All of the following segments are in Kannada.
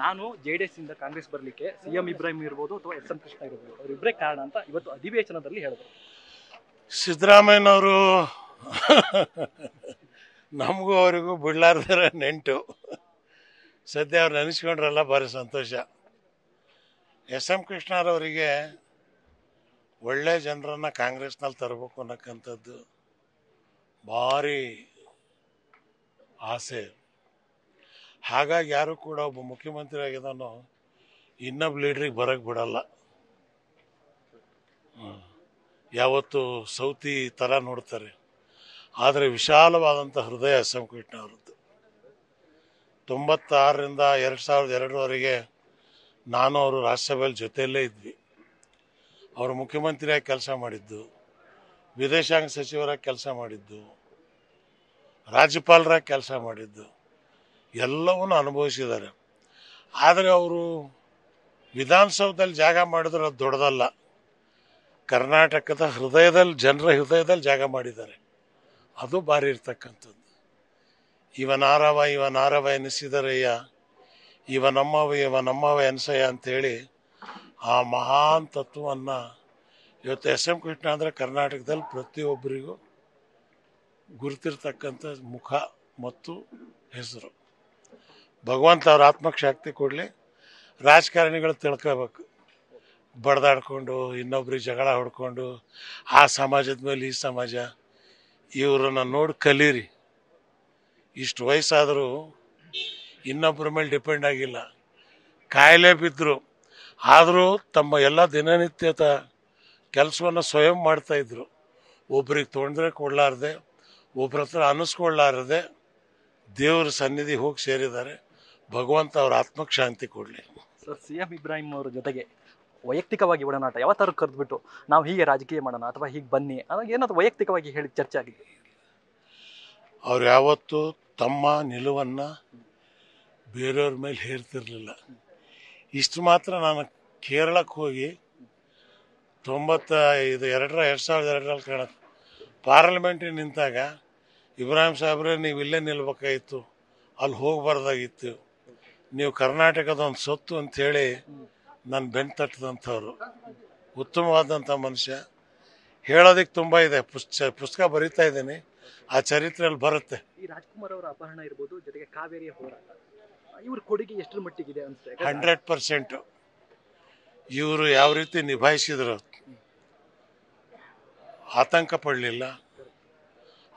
ನಾನು ಜೆಡಿಎಸ್ ಇಂದ ಕಾಂಗ್ರೆಸ್ ಬರಲಿಕ್ಕೆ ಸಿಎಂ ಇಬ್ರಾಹಿಂ ಇರ್ಬೋದು ಅಥವಾ ಎಸ್.ಎಂ. ಕೃಷ್ಣ ಇರ್ಬೋದು ಅವರಿಬ್ಬರೇ ಕಾರಣ ಅಂತ ಇವತ್ತು ಅಧಿವೇಶನದಲ್ಲಿ ಹೇಳಿದ್ರು. ಸಿದ್ದರಾಮಯ್ಯನವರು ನಮಗೂ ಅವರಿಗೂ ಬಿಡ್ಲಾರ್ದಾರ ನೆಂಟು. ಸದ್ಯ ಅವ್ರು ನೆನೆಸ್ಕೊಂಡ್ರಲ್ಲ ಭಾರಿ ಸಂತೋಷ. ಎಸ್.ಎಂ. ಕೃಷ್ಣರವರಿಗೆ ಒಳ್ಳೆ ಜನರನ್ನು ಕಾಂಗ್ರೆಸ್ನಲ್ಲಿ ತರಬೇಕು ಅನ್ನಕ್ಕಂಥದ್ದು ಭಾರಿ ಆಸೆ. ಹಾಗಾಗಿ ಯಾರು ಕೂಡ ಒಬ್ಬ ಮುಖ್ಯಮಂತ್ರಿ ಆಗಿದ್ದಾನೋ ಇನ್ನೊಬ್ಬ ಲೀಡ್ರಿಗೆ ಬರೋಕ್ಕೆ ಬಿಡಲ್ಲ. ಯಾವತ್ತು ಸೌತಿ ಥರ ನೋಡ್ತಾರೆ. ಆದರೆ ವಿಶಾಲವಾದಂಥ ಹೃದಯ ಎಸ್.ಎಂ. ಕೃಷ್ಣವ್ರದ್ದು. 96ರಿಂದ 2002ವರೆಗೆ ನಾನು ಅವರು ರಾಜ್ಯಸಭೆಯಲ್ಲಿ ಜೊತೆಯಲ್ಲೇ ಇದ್ವಿ. ಅವರು ಮುಖ್ಯಮಂತ್ರಿಯಾಗಿ ಕೆಲಸ ಮಾಡಿದ್ದು, ವಿದೇಶಾಂಗ ಸಚಿವರಾಗಿ ಕೆಲಸ ಮಾಡಿದ್ದು, ರಾಜ್ಯಪಾಲರಾಗಿ ಕೆಲಸ ಮಾಡಿದ್ದು ಎಲ್ಲವನ್ನೂ ಅನುಭವಿಸಿದ್ದಾರೆ. ಆದರೆ ಅವರು ವಿಧಾನಸೌಧದಲ್ಲಿ ಜಾಗ ಮಾಡಿದ್ರೆ ಅದು ದೊಡ್ಡದಲ್ಲ. ಕರ್ನಾಟಕದ ಹೃದಯದಲ್ಲಿ, ಜನರ ಹೃದಯದಲ್ಲಿ ಜಾಗ ಮಾಡಿದ್ದಾರೆ. ಅದು ಭಾರಿ ಇರ್ತಕ್ಕಂಥದ್ದು. ಇವನಾರವ ಎನಿಸಿದರಯ್ಯ, ನಮ್ಮವ ಎನ್ಸಯ್ಯ ಅಂಥೇಳಿ ಆ ಮಹಾನ್ ತತ್ವವನ್ನು ಇವತ್ತು ಎಸ್.ಎಂ. ಕೃಷ್ಣ ಅಂದರೆ ಕರ್ನಾಟಕದಲ್ಲಿ ಪ್ರತಿಯೊಬ್ಬರಿಗೂ ಗುರುತಿರ್ತಕ್ಕಂಥ ಮುಖ ಮತ್ತು ಹೆಸರು. ಭಗವಂತ ಅವ್ರ ಆತ್ಮಕ್ಕೆ ಶಕ್ತಿ ಕೊಡಲಿ. ರಾಜಕಾರಣಿಗಳು ತಿಳ್ಕೋಬೇಕು. ಬಡ್ದಾಡ್ಕೊಂಡು ಇನ್ನೊಬ್ರಿಗೆ ಜಗಳ ಹೊಡ್ಕೊಂಡು ಆ ಸಮಾಜದ ಮೇಲೆ ಈ ಸಮಾಜ, ಇವ್ರನ್ನ ನೋಡಿ ಕಲೀರಿ. ಇಷ್ಟು ವಯಸ್ಸಾದರೂ ಇನ್ನೊಬ್ಬರ ಮೇಲೆ ಡಿಪೆಂಡ್ ಆಗಿಲ್ಲ. ಕಾಯಿಲೆ ಬಿದ್ದರು ಆದರೂ ತಮ್ಮ ಎಲ್ಲ ದಿನನಿತ್ಯದ ಕೆಲಸವನ್ನು ಸ್ವಯಂ ಮಾಡ್ತಾಯಿದ್ರು. ಒಬ್ರಿಗೆ ತೊಂದರೆ ಕೊಡಲಾರ್ದೆ, ಒಬ್ಬರ ಹತ್ರ ಅನ್ನಿಸ್ಕೊಳ್ಳಾರದೆ ದೇವರ ಸನ್ನಿಧಿ ಹೋಗಿ ಸೇರಿದ್ದಾರೆ. ಭಗವಂತ ಅವ್ರ ಆತ್ಮಕ್ಕೆ ಶಾಂತಿ ಕೊಡಲಿ. ಸರ್, ಸಿಎಂ ಇಬ್ರಾಹಿಂ ಅವರ ಜೊತೆಗೆ ವೈಯಕ್ತಿಕವಾಗಿ ಒಡನಾಟ ಯಾವತ್ತಾರು ಕರೆದ್ಬಿಟ್ಟು ನಾವು ಹೀಗೆ ರಾಜಕೀಯ ಮಾಡೋಣ ಅಥವಾ ಹೀಗೆ ಬನ್ನಿ ಅನ್ನೋದು ಏನಾದರೂ ವೈಯಕ್ತಿಕವಾಗಿ ಹೇಳಿ ಚರ್ಚೆ ಆಗಿದೆ? ಅವ್ರು ಯಾವತ್ತೂ ತಮ್ಮ ನಿಲುವನ್ನು ಬೇರೆಯವ್ರ ಮೇಲೆ ಹೇರ್ತಿರ್ಲಿಲ್ಲ. ಇಷ್ಟು ಮಾತ್ರ ನಾನು ಕೇರಳಕ್ಕೆ ಹೋಗಿ 2002ರಲ್ಲಿ ಕಾಣ ಪಾರ್ಲಿಮೆಂಟಿಗೆ ನಿಂತಾಗ ಇಬ್ರಾಹಿಂ ಸಾಹೇಬ್ರೆ ನೀವು ಇಲ್ಲೇ ನಿಲ್ಬೇಕಾಗಿತ್ತು, ಅಲ್ಲಿ ಹೋಗಬಾರ್ದಾಗಿತ್ತು, ನೀವು ಕರ್ನಾಟಕದ ಒಂದು ಸೊತ್ತು ಅಂಥೇಳಿ ನಾನು ಬೆನ್ನು ತಟ್ಟಿದಂಥವ್ರು. ಉತ್ತಮವಾದಂಥ ಮನುಷ್ಯ. ಹೇಳೋದಕ್ಕೆ ತುಂಬ ಇದೆ. ಪುಸ್ತಕ ಬರೀತಾ ಇದ್ದೀನಿ, ಆ ಚರಿತ್ರೆಯಲ್ಲಿ ಬರುತ್ತೆ. ಈ ರಾಜ್ಕುಮಾರ್ ಅವರ ಅಪಹರಣ ಇರ್ಬೋದು, ಜೊತೆಗೆ ಕಾವೇರಿಯ ಹೋರಾಟ, ಇವ್ರ ಕೊಡುಗೆ ಎಷ್ಟರ ಮಟ್ಟಿಗಿದೆ ಅನ್ಸುತ್ತೆ? 100%. ಇವರು ಯಾವ ರೀತಿ ನಿಭಾಯಿಸಿದ್ರು, ಆತಂಕ ಪಡಲಿಲ್ಲ,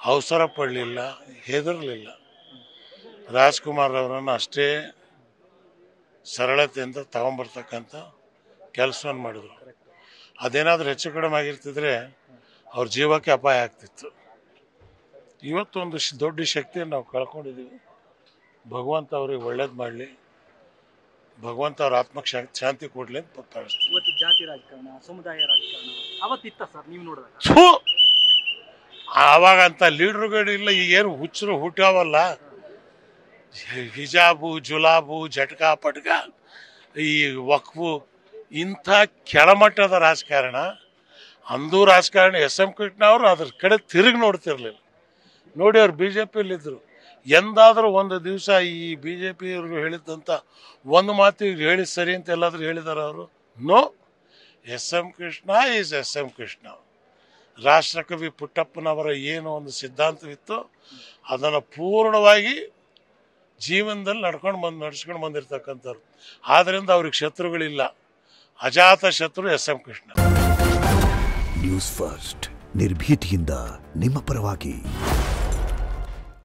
ಅವಸರ ಪಡಲಿಲ್ಲ, ಹೆದರಲಿಲ್ಲ. ರಾಜ್ಕುಮಾರ್ ಅವರನ್ನು ಅಷ್ಟೇ ಸರಳತೆಯಿಂದ ತಗೊಂಬರ್ತಕ್ಕಂಥ ಕೆಲಸವನ್ನು ಮಾಡಿದ್ರು. ಅದೇನಾದರೂ ಹೆಚ್ಚು ಕಡಿಮೆ ಆಗಿರ್ತಿದ್ರೆ ಅವ್ರ ಜೀವಕ್ಕೆ ಅಪಾಯ ಆಗ್ತಿತ್ತು. ಇವತ್ತೊಂದು ದೊಡ್ಡ ಶಕ್ತಿಯನ್ನು ನಾವು ಕಳ್ಕೊಂಡಿದ್ದೀವಿ. ಭಗವಂತ ಅವ್ರಿಗೆ ಒಳ್ಳೇದು ಮಾಡಲಿ, ಭಗವಂತ ಅವ್ರ ಆತ್ಮಕ್ಕೆ ಶಾಂತಿ ಕೊಡಲಿ ಅಂತ ಪ್ರಾರ್ಥಿಸ್ತೀವಿ. ಇವತ್ತು ಜಾತಿ ರಾಜಕಾರಣ, ಸಮುದಾಯ ರಾಜಕಾರಣ ಅವತ್ತಿತ್ತ ಸರ್ ನೀವು ನೋಡಿದಾಗ? ಆವಾಗಂತ ಲೀಡ್ರುಗಳಿಲ್ಲ. ಈಗೇನು ಹುಚ್ಚರು ಹುಟ್ಟಾವಲ್ಲ, ಹಿಜಾಬು, ಜುಲಾಬು, ಜಟ್ಕಾ ಪಟ್ಕ, ಈ ವಕ್ಫು, ಇಂಥ ಕೆಳಮಟ್ಟದ ರಾಜಕಾರಣ. ಅಂದು ರಾಜಕಾರಣ ಎಸ್.ಎಂ. ಕೃಷ್ಣ ಅವರು ಅದ್ರ ಕಡೆ ತಿರುಗಿ ನೋಡ್ತಿರ್ಲಿಲ್ಲ. ನೋಡಿ, ಅವ್ರು BJPಯಲ್ಲಿದ್ದರು. ಎಂದಾದರೂ ಒಂದು ದಿವಸ ಈ BJPಯವ್ರಿಗೂ ಹೇಳಿದಂಥ ಒಂದು ಮಾತು ಇವ್ರು ಹೇಳಿದ ಸರಿ ಅಂತ ಎಲ್ಲಾದರೂ ಹೇಳಿದಾರೆ ಅವರು? No. S M. Krishna is S M. Krishna. ರಾಷ್ಟ್ರಕವಿ ಪುಟ್ಟಪ್ಪನವರ ಏನು ಒಂದು ಸಿದ್ಧಾಂತವಿತ್ತು ಅದನ್ನು ಪೂರ್ಣವಾಗಿ ಜೀವನದಲ್ಲಿ ನಡ್ಸ್ಕೊಂಡು ಬಂದಿರತಕ್ಕಂಥವ್ರು. ಆದ್ದರಿಂದ ಅವ್ರಿಗೆ ಶತ್ರುಗಳಿಲ್ಲ. ಅಜಾತ ಶತ್ರು ಎಸ್.ಎಂ. ಕೃಷ್ಣ. ನ್ಯೂಸ್ ಫಸ್ಟ್, ನಿರ್ಭೀತಿಯಿಂದ ನಿಮ್ಮ ಪರವಾಗಿ.